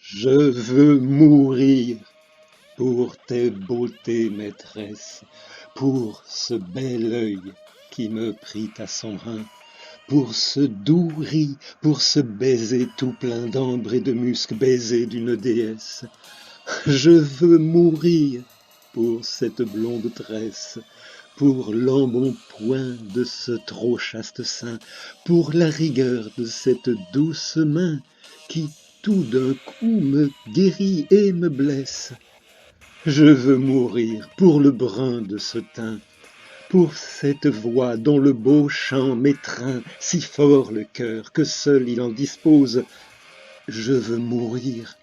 Je veux mourir pour tes beautés maîtresses, pour ce bel œil qui me prit à son brin, pour ce doux riz, pour ce baiser tout plein d'ambre et de musc, baiser d'une déesse. Je veux mourir pour cette blonde tresse, pour l'embonpoint de ce trop chaste sein, pour la rigueur de cette douce main qui tout d'un coup me guérit et me blesse. Je veux mourir pour le brun de ce teint, pour cette voix dont le beau chant m'étreint si fort le cœur que seul il en dispose. Je veux mourir,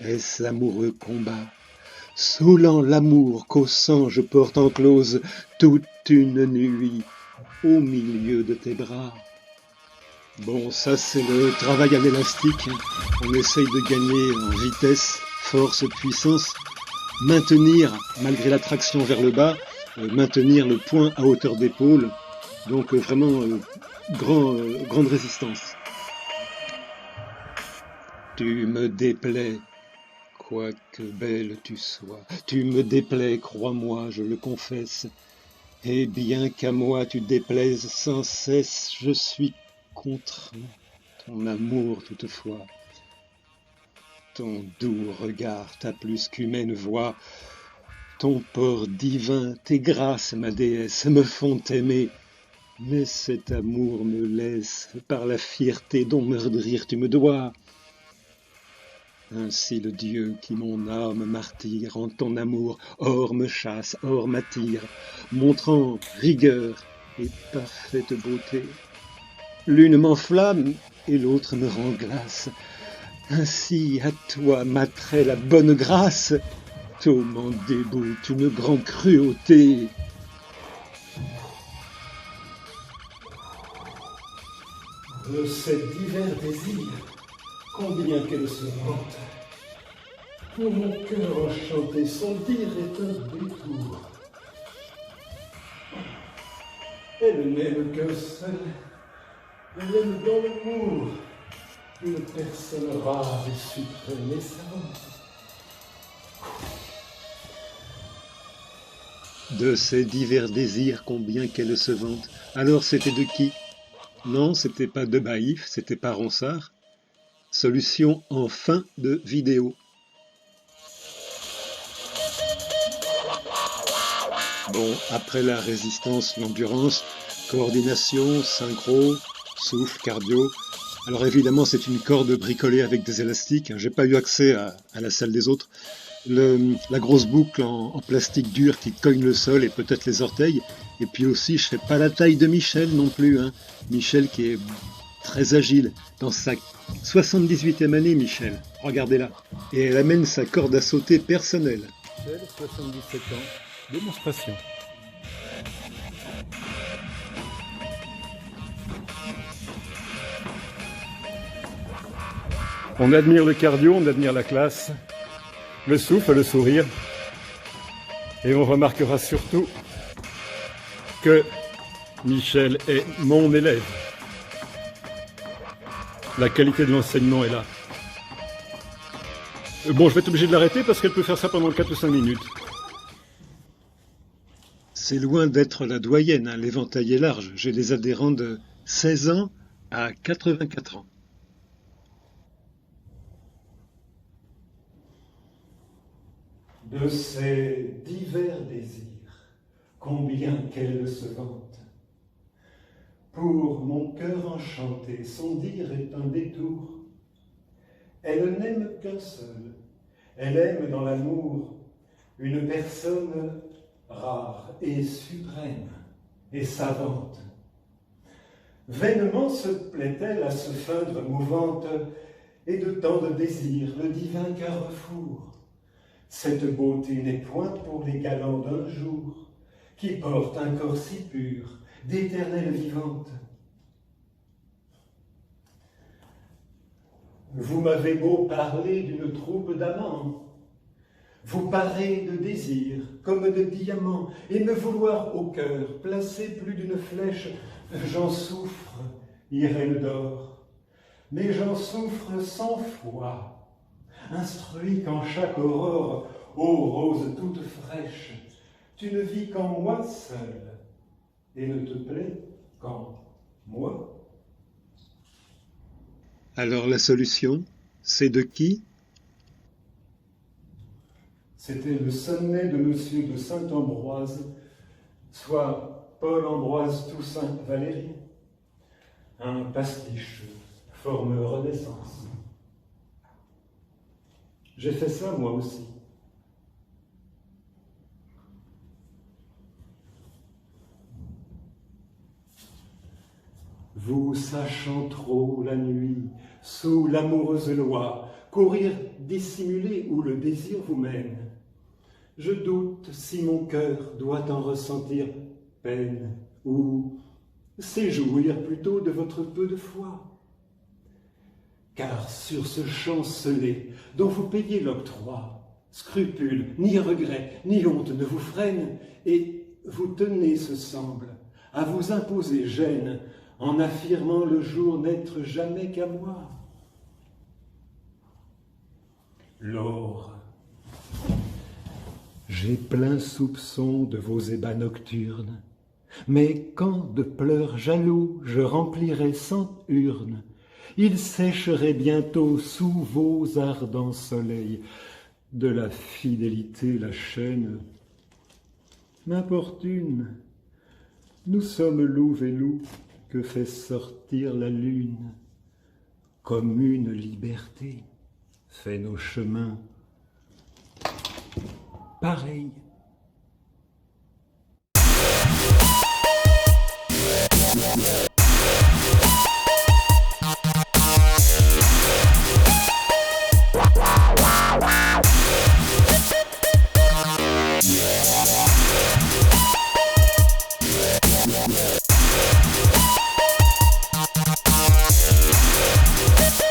est-ce l'amoureux combat, saoulant l'amour qu'au sang je porte enclose toute une nuit au milieu de tes bras. Bon, ça c'est le travail à l'élastique. On essaye de gagner en vitesse, force, puissance, maintenir, malgré l'attraction vers le bas, maintenir le point à hauteur d'épaule. Donc vraiment grande résistance. Tu me déplais, quoique belle tu sois. Tu me déplais, crois-moi, je le confesse. Et bien qu'à moi tu déplaises sans cesse, je suis contre ton amour toutefois. Ton doux regard, ta plus qu'humaine voix, ton port divin, tes grâces, ma déesse, me font aimer. Mais cet amour me laisse par la fierté dont meurtrir tu me dois. Ainsi le Dieu qui mon âme martyre en ton amour, or me chasse, or m'attire, montrant rigueur et parfaite beauté. L'une m'enflamme et l'autre me rend glace. Ainsi à toi m'attrait la bonne grâce, toi m'en déboute une grande cruauté. De ces divers désirs, combien qu'elle se vante, pour mon cœur enchanté, son dire est un détour. Elle n'aime qu'un seul, elle aime dans l'amour une personne rare et suprême et savante. De ces divers désirs, combien qu'elle se vante. Alors c'était de qui? Non, c'était pas de Baïf, c'était pas Ronsard. Solution en fin de vidéo. Bon, après la résistance, l'endurance, coordination, synchro, souffle, cardio. Alors évidemment, c'est une corde bricolée avec des élastiques. J'ai pas eu accès à la salle des autres. La grosse boucle en plastique dur qui cogne le sol et peut-être les orteils. Et puis aussi, je fais pas la taille de Michel non plus. Hein. Michel qui est très agile. Dans sa 78e année, Michel, regardez-la. Et elle amène sa corde à sauter personnelle. Michel, 77 ans, démonstration. On admire le cardio, on admire la classe, le souffle, le sourire. Et on remarquera surtout que Michel est mon élève. La qualité de l'enseignement est là. Bon, je vais être obligé de l'arrêter parce qu'elle peut faire ça pendant 4 ou 5 minutes. C'est loin d'être la doyenne, hein, l'éventail est large. J'ai des adhérents de 16 ans à 84 ans. De ces divers désirs, combien qu'elle se vante. Pour mon cœur enchanté, son dire est un détour. Elle n'aime qu'un seul, elle aime dans l'amour une personne rare et suprême et savante. Vainement se plaît-elle à se feindre mouvante, et de tant de désirs le divin carrefour. Cette beauté n'est point pour les galants d'un jour, qui portent un corps si pur, d'éternelle vivante. Vous m'avez beau parler d'une troupe d'amants, vous parez de désirs comme de diamants, et me vouloir au cœur placer plus d'une flèche, j'en souffre, irène d'or, mais j'en souffre sans foi. instruit qu'en chaque aurore, ô rose toute fraîche, tu ne vis qu'en moi seul, et ne te plais qu'en moi. Alors la solution, c'est de qui? C'était le sonnet de Monsieur de Saint-Ambroise, soit Paul-Ambroise Toussaint Valéry, un pastiche, forme Renaissance. J'ai fait ça moi aussi. Vous sachant trop la nuit, sous l'amoureuse loi, courir dissimulé où le désir vous mène, je doute si mon cœur doit en ressentir peine, ou s'éjouir plutôt de votre peu de foi. Car sur ce champ scellé, dont vous payez l'octroi, scrupule, ni regret, ni honte ne vous freinent, et vous tenez, ce semble, à vous imposer gêne, en affirmant le jour n'être jamais qu'à moi. L'or, j'ai plein soupçon de vos ébats nocturnes, mais quand de pleurs jaloux je remplirai 100 urnes, ils sécheraient bientôt sous vos ardents soleils. De la fidélité la chaîne m'importune. Nous sommes louve et loup que fait sortir la lune. Commune liberté fait nos chemins pareils.